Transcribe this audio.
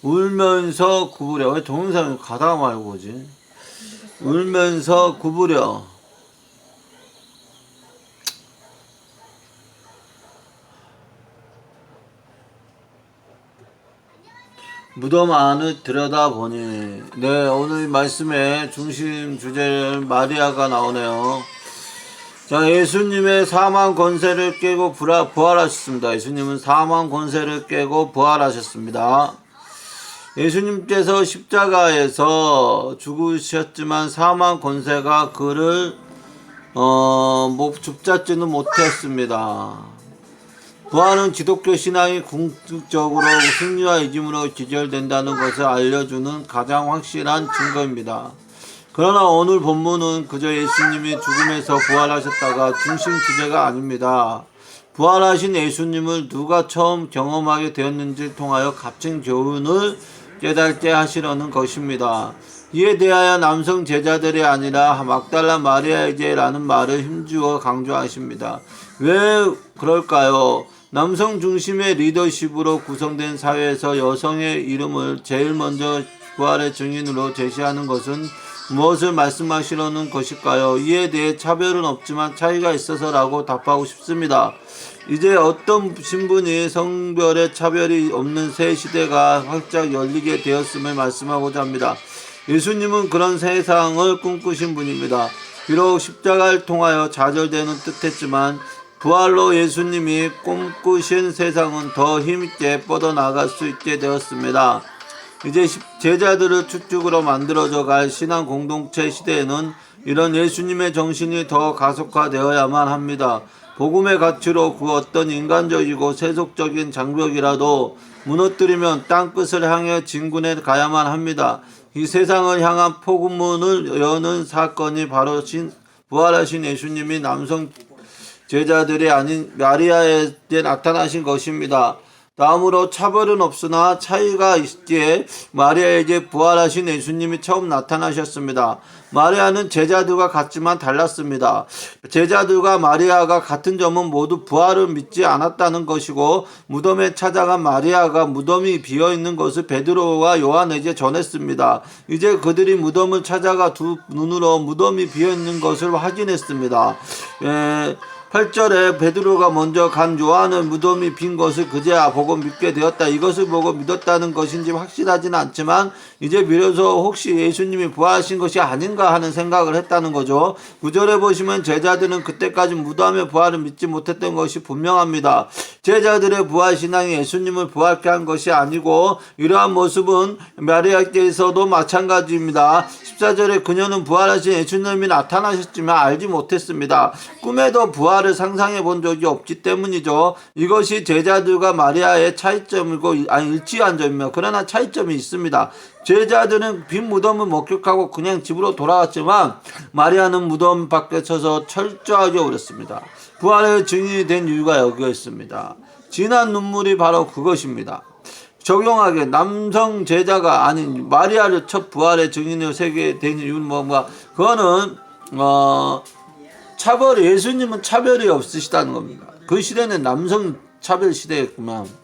울면서 구부려. 왜 동영상을 가다가 말고 오지? 울면서 구부려. 무덤 안을 들여다보니. 네, 오늘 말씀의 중심 주제를 마리아가 나오네요. 자, 예수님의 사망 권세를 깨고 부활하셨습니다. 예수님은 사망 권세를 깨고 부활하셨습니다. 예수님께서 십자가에서 죽으셨지만 사망 권세가 그를 붙잡지는 못했습니다. 부활은 기독교 신앙이 궁극적으로 승리와 이김으로 기절된다는 것을 알려주는 가장 확실한 증거입니다. 그러나 오늘 본문은 그저 예수님이 죽음에서 부활하셨다가 중심 주제가 아닙니다. 부활하신 예수님을 누가 처음 경험하게 되었는지를 통하여 값진 교훈을 깨닫게 하시려는 것입니다. 이에 대하여 남성 제자들이 아니라 막달라 마리아에게라는 말을 힘주어 강조하십니다. 왜 그럴까요? 남성 중심의 리더십으로 구성된 사회에서 여성의 이름을 제일 먼저 부활의 증인으로 제시하는 것은 무엇을 말씀하시려는 것일까요? 이에 대해 차별은 없지만 차이가 있어서라고 답하고 싶습니다. 이제 어떤 신분이 성별의 차별이 없는 새 시대가 활짝 열리게 되었음을 말씀하고자 합니다. 예수님은 그런 세상을 꿈꾸신 분입니다. 비록 십자가를 통하여 좌절되는 듯했지만 부활로 예수님이 꿈꾸신 세상은 더 힘있게 뻗어나갈 수 있게 되었습니다. 이제 제자들을 축적으로 만들어져 갈 신앙 공동체 시대에는 이런 예수님의 정신이 더 가속화되어야만 합니다. 복음의 가치로 그 어떤 인간적이고 세속적인 장벽이라도 무너뜨리면 땅끝을 향해 진군해 가야만 합니다. 이 세상을 향한 포문을 여는 사건이 바로 부활하신 예수님이 남성 제자들이 아닌 마리아에게 나타나신 것입니다. 다음으로 차별은 없으나 차이가 있기에 마리아에게 부활하신 예수님이 처음 나타나셨습니다. 마리아는 제자들과 같지만 달랐습니다. 제자들과 마리아가 같은 점은 모두 부활을 믿지 않았다는 것이고 무덤에 찾아간 마리아가 무덤이 비어있는 것을 베드로와 요한에게 전했습니다. 이제 그들이 무덤을 찾아가 두 눈으로 무덤이 비어있는 것을 확인했습니다. 8절에 베드로가 먼저 간 요한은 무덤이 빈 것을 그제야 보고 믿게 되었다. 이것을 보고 믿었다는 것인지 확실하지는 않지만 이제 비로소 혹시 예수님이 부활하신 것이 아닌가 하는 생각을 했다는 거죠. 9절에 보시면 제자들은 그때까지 무덤의 부활을 믿지 못했던 것이 분명합니다. 제자들의 부활 신앙이 예수님을 부활케 한 것이 아니고 이러한 모습은 마리아께서도 마찬가지입니다. 14절에 그녀는 부활하신 예수님이 나타나셨지만 알지 못했습니다. 꿈에도 부활을 상상해 본 적이 없기 때문이죠. 이것이 제자들과 마리아의 차이점이고 일치한 점입니다. 그러나 차이점이 있습니다. 제자들은 빈 무덤을 목격하고 그냥 집으로 돌아왔지만 마리아는 무덤 밖에 서서 철저하게 울었습니다. 부활의 증인이 된 이유가 여기였습니다. 진한 눈물이 바로 그것입니다. 적용하게 남성 제자가 아닌 마리아를 첫 부활의 증인으로 세게 된 이유는 뭔가 그거는 예수님은 차별이 없으시다는 겁니다. 그 시대는 남성 차별 시대였구만.